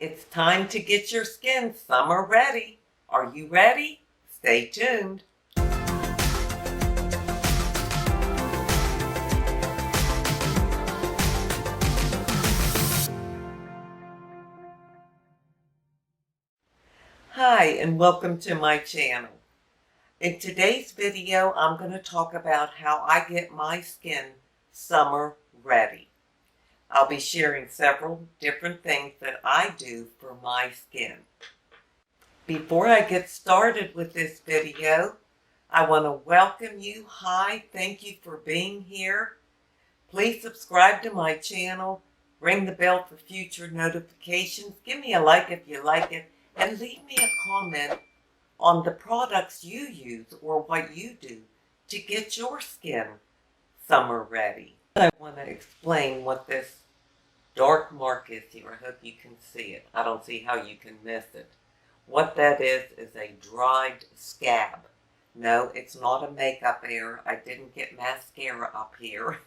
It's time to get your skin summer ready. Are you ready? Stay tuned. Hi, and welcome to my channel. In today's video, I'm going to talk about how I get my skin summer ready. I'll be sharing several different things that I do for my skin. Before I get started with this video, I want to welcome you. Hi, thank you for being here. Please subscribe to my channel, ring the bell for future notifications, give me a like if you like it, and leave me a comment on the products you use or what you do to get your skin summer ready. I want to explain what this dark mark is here. I hope you can see it. I don't see how you can miss it. What that is a dried scab. No, it's not a makeup error. I didn't get mascara up here.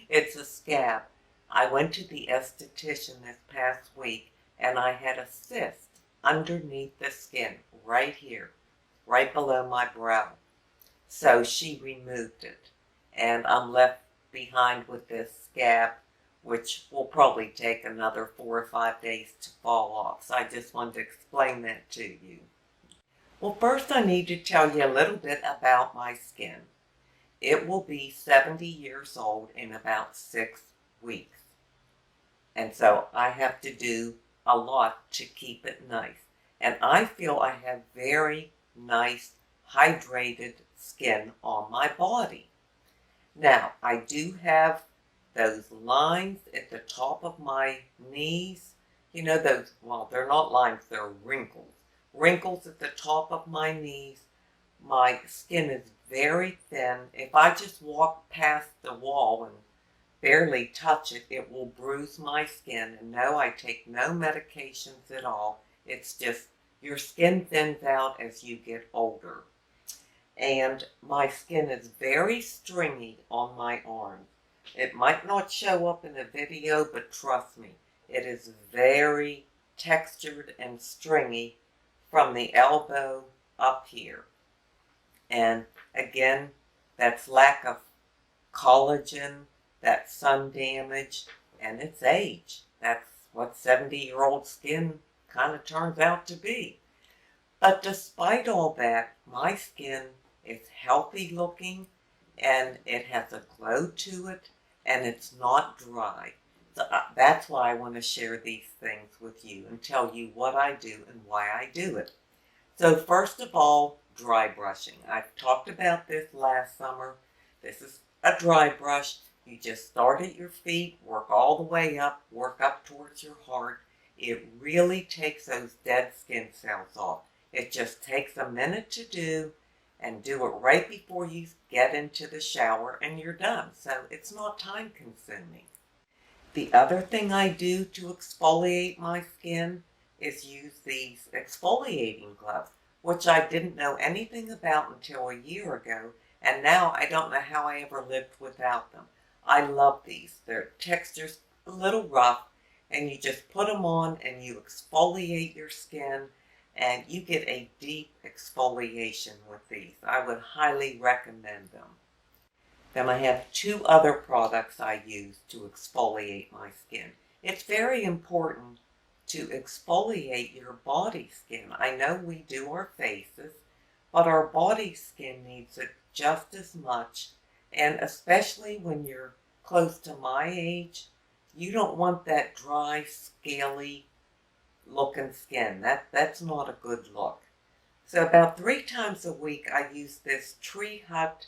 It's a scab. I went to the esthetician this past week and I had a cyst underneath the skin, right here, right below my brow. So she removed it and I'm left behind with this scab, which will probably take another 4 or 5 days to fall off. So I just wanted to explain that to you. Well, first I need to tell you a little bit about my skin. It will be 70 years old in about 6 weeks. And so I have to do a lot to keep it nice. And I feel I have very nice, hydrated skin on my body. Now, I do have those lines at the top of my knees. You know those, well, they're not lines, they're wrinkles. Wrinkles at the top of my knees. My skin is very thin. If I just walk past the wall and barely touch it, it will bruise my skin. And no, I take no medications at all. It's just your skin thins out as you get older. And my skin is very stringy on my arms. It might not show up in the video, but trust me, it is very textured and stringy from the elbow up here. And again, that's lack of collagen, that's sun damage, and it's age. That's what 70-year-old skin kind of turns out to be. But despite all that, my skin is healthy looking, and it has a glow to it, and it's not dry. So that's why I want to share these things with you and tell you what I do and why I do it. So first of all, dry brushing. I've talked about this last summer. This is a dry brush. You just start at your feet, work all the way up, work up towards your heart. It really takes those dead skin cells off. It just takes a minute to do, and do it right before you get into the shower and you're done. So it's not time consuming. The other thing I do to exfoliate my skin is use these exfoliating gloves, which I didn't know anything about until a year ago, and now I don't know how I ever lived without them. I love these. Their texture's a little rough, and you just put them on and you exfoliate your skin, and you get a deep exfoliation with these. I would highly recommend them. Then I have 2 other products I use to exfoliate my skin. It's very important to exfoliate your body skin. I know we do our faces, but our body skin needs it just as much. And especially when you're close to my age, you don't want that dry, scaly looking skin. That's not a good look. So about 3 times a week I use this Tree Hut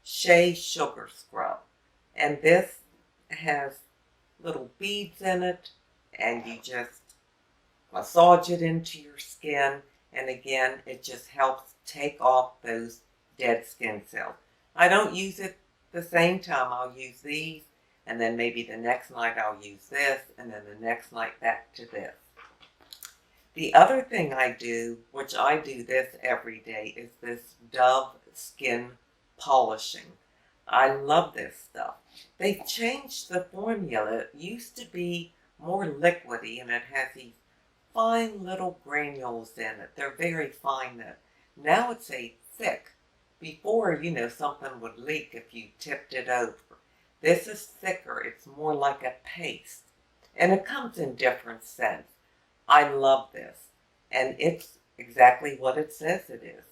Shea Sugar Scrub. And this has little beads in it, and you just massage it into your skin, and again, it just helps take off those dead skin cells. I don't use it the same time. I'll use these, and then maybe the next night I'll use this, and then the next night back to this. The other thing I do, which I do this every day, is this Dove Skin Polishing. I love this stuff. They've changed the formula. It used to be more liquidy, and it has these fine little granules in it. They're very fine though. Now it's a thick. Before, something would leak if you tipped it over. This is thicker. It's more like a paste. And it comes in different scents. I love this. And it's exactly what it says it is.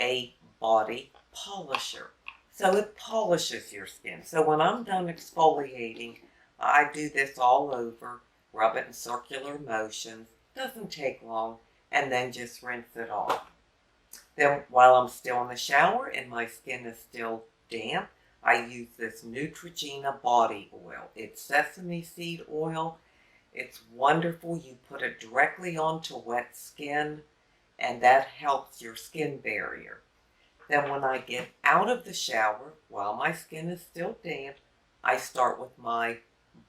A body polisher. So it polishes your skin. So when I'm done exfoliating, I do this all over, rub it in circular motions, doesn't take long, and then just rinse it off. Then while I'm still in the shower and my skin is still damp, I use this Neutrogena Body Oil. It's sesame seed oil. It's wonderful. You put it directly onto wet skin, and that helps your skin barrier. Then when I get out of the shower, while my skin is still damp, I start with my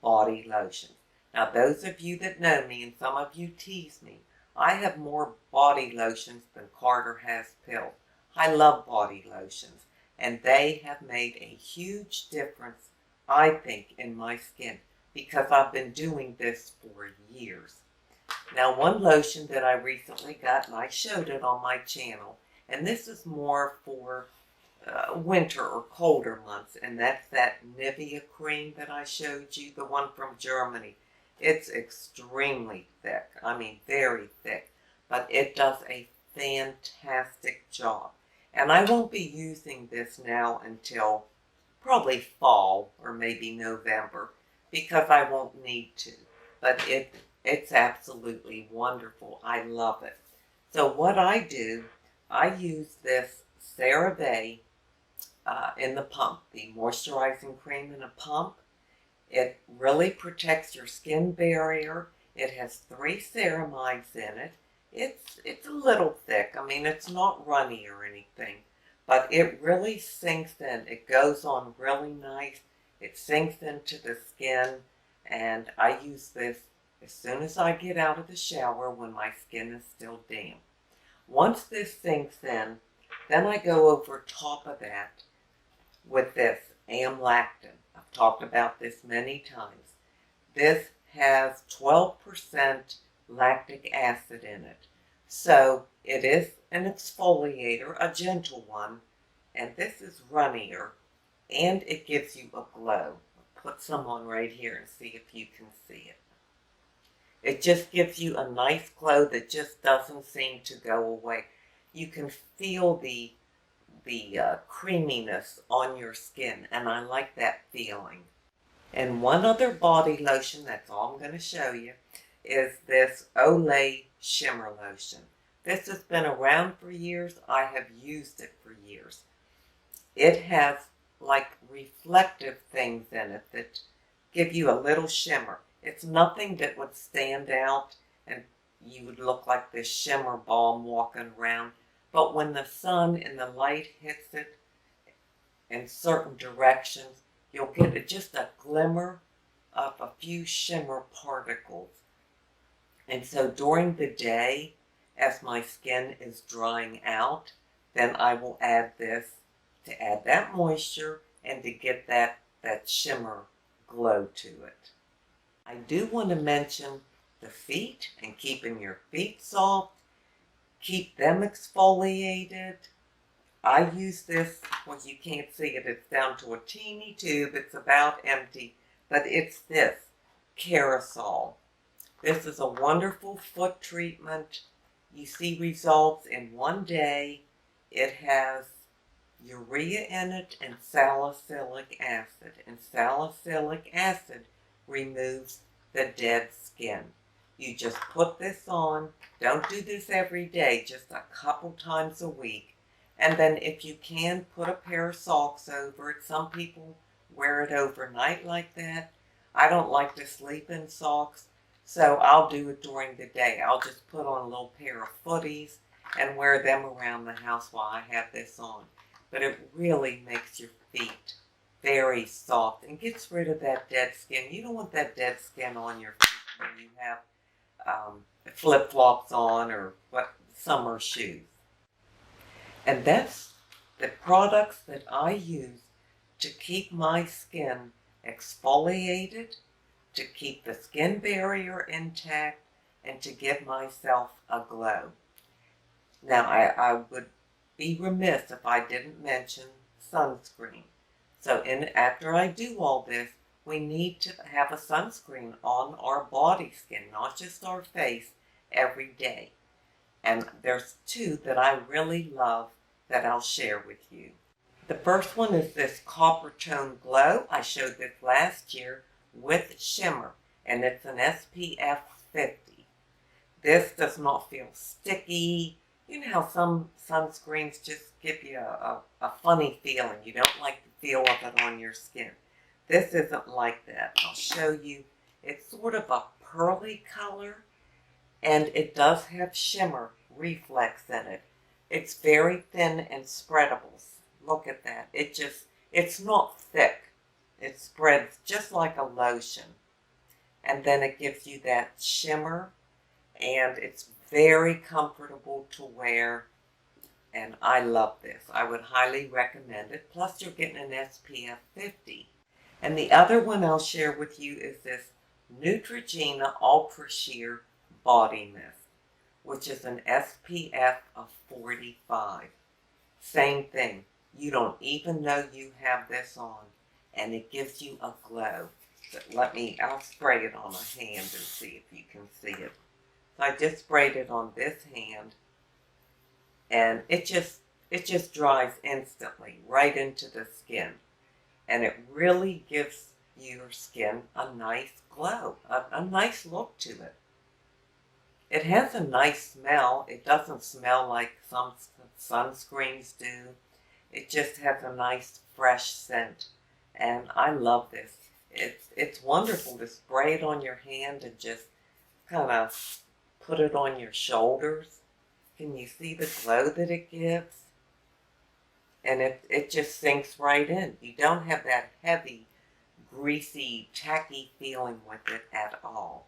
body lotion. Now those of you that know me, and some of you tease me, I have more body lotions than Carter has pills. I love body lotions, and they have made a huge difference, I think, in my skin because I've been doing this for years. Now one lotion that I recently got, and I showed it on my channel, and this is more for winter or colder months, and that's that Nivea Cream that I showed you, the one from Germany. It's extremely thick, I mean very thick, but it does a fantastic job. And I won't be using this now until probably fall or maybe November because I won't need to, but it's absolutely wonderful. I love it. So what I do, I use this CeraVe in the pump, the moisturizing cream in a pump. It really protects your skin barrier. It has 3 ceramides in it. It's a little thick. I mean, it's not runny or anything, but it really sinks in. It goes on really nice. It sinks into the skin, and I use this as soon as I get out of the shower when my skin is still damp. Once this sinks in, then I go over top of that with this AMLACTIN. I've talked about this many times. This has 12% lactic acid in it. So it is an exfoliator, a gentle one, and this is runnier, and it gives you a glow. I'll put some on right here and see if you can see it. It just gives you a nice glow that just doesn't seem to go away. You can feel the creaminess on your skin, and I like that feeling. And one other body lotion, that's all I'm going to show you, is this Olay Shimmer Lotion. This has been around for years. I have used it for years. It has like reflective things in it that give you a little shimmer. It's nothing that would stand out and you would look like this shimmer balm walking around. But when the sun and the light hits it in certain directions, you'll get just a glimmer of a few shimmer particles. And so during the day, as my skin is drying out, then I will add this to add that moisture and to get that shimmer glow to it. I do want to mention the feet and keeping your feet soft. Keep them exfoliated. I use this, well, you can't see it, it's down to a teeny tube, it's about empty, but it's this, Carousel. This is a wonderful foot treatment. You see results in one day. It has urea in it and salicylic acid, and salicylic acid removes the dead skin. You just put this on. Don't do this every day, just a couple times a week. And then if you can, put a pair of socks over it. Some people wear it overnight like that. I don't like to sleep in socks, so I'll do it during the day. I'll just put on a little pair of footies and wear them around the house while I have this on. But it really makes your feet very soft and gets rid of that dead skin. You don't want that dead skin on your feet when you have flip-flops on or summer shoes. And that's the products that I use to keep my skin exfoliated, to keep the skin barrier intact, and to give myself a glow. Now, I would be remiss if I didn't mention sunscreen. So after I do all this, we need to have a sunscreen on our body skin, not just our face, every day. And there's two that I really love that I'll share with you. The first one is this Copper Tone Glow. I showed this last year with Shimmer, and it's an SPF 50. This does not feel sticky. You know how some sunscreens just give you a funny feeling. You don't like the feel of it on your skin. This isn't like that. I'll show you. It's sort of a pearly color, and it does have shimmer reflex in it. It's very thin and spreadable. Look at that. It's not thick. It spreads just like a lotion. And then it gives you that shimmer, and it's very comfortable to wear. And I love this. I would highly recommend it. Plus you're getting an SPF 50. And the other one I'll share with you is this Neutrogena Ultra Sheer Body Mist, which is an SPF of 45. Same thing. You don't even know you have this on, and it gives you a glow. So I'll spray it on my hand and see if you can see it. So I just sprayed it on this hand, and it just dries instantly right into the skin. And it really gives your skin a nice glow, a nice look to it. It has a nice smell. It doesn't smell like some sunscreens do. It just has a nice fresh scent. And I love this. It's wonderful to spray it on your hand and just kind of put it on your shoulders. Can you see the glow that it gives? And it just sinks right in. You don't have that heavy, greasy, tacky feeling with it at all.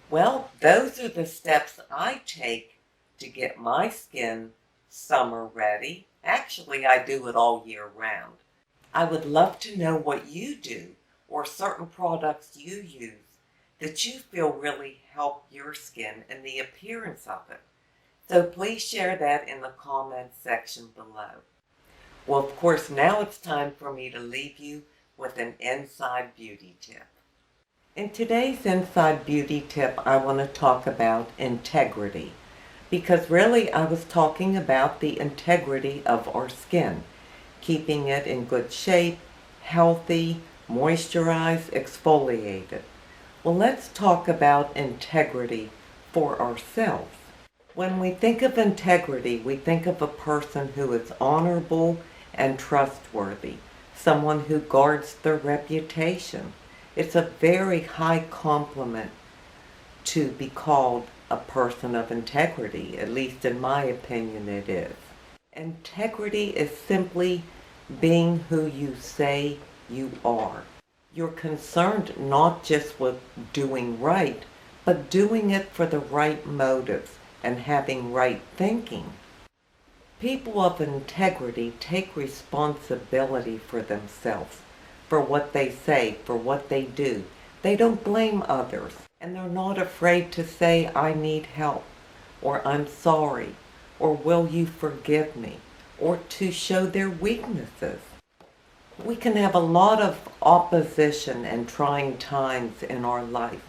Well, those are the steps I take to get my skin summer ready. Actually, I do it all year round. I would love to know what you do or certain products you use that you feel really help your skin and the appearance of it. So please share that in the comments section below. Well, of course, now it's time for me to leave you with an inside beauty tip. In today's inside beauty tip, I want to talk about integrity. Because really, I was talking about the integrity of our skin. Keeping it in good shape, healthy, moisturized, exfoliated. Well, let's talk about integrity for ourselves. When we think of integrity, we think of a person who is honorable and trustworthy, someone who guards their reputation. It's a very high compliment to be called a person of integrity, at least in my opinion it is. Integrity is simply being who you say you are. You're concerned not just with doing right, but doing it for the right motives and having right thinking. People of integrity take responsibility for themselves, for what they say, for what they do. They don't blame others, and they're not afraid to say, I need help, or I'm sorry, or will you forgive me, or to show their weaknesses. We can have a lot of opposition and trying times in our life,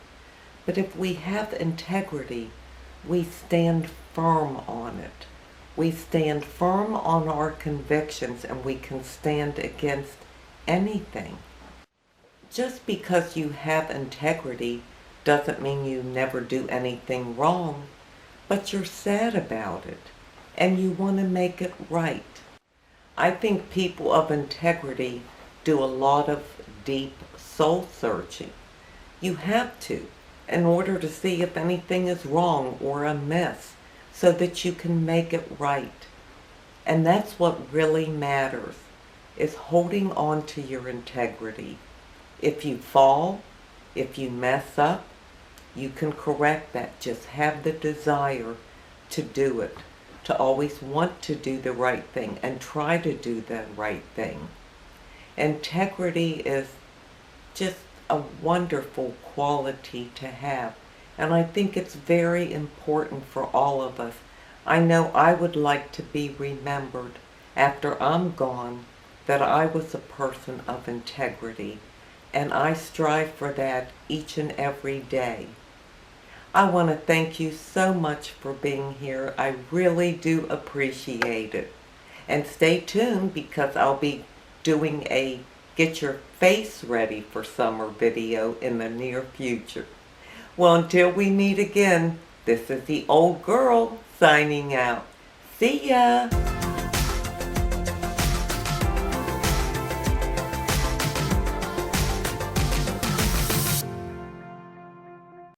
but if we have integrity, we stand firm on it. We stand firm on our convictions, and we can stand against anything. Just because you have integrity doesn't mean you never do anything wrong, but you're sad about it, and you want to make it right. I think people of integrity do a lot of deep soul searching. You have to, in order to see if anything is wrong or amiss, so that you can make it right. And that's what really matters, is holding on to your integrity. If you fall, if you mess up, you can correct that. Just have the desire to do it, to always want to do the right thing and try to do the right thing. Integrity is just a wonderful quality to have And I think it's very important for all of us. I know I would like to be remembered after I'm gone that I was a person of integrity, and I strive for that each and every day. I want to thank you so much for being here. I really do appreciate it. And stay tuned because I'll be doing a get your face ready for summer video in the near future. Well, until we meet again, this is the old girl signing out. See ya!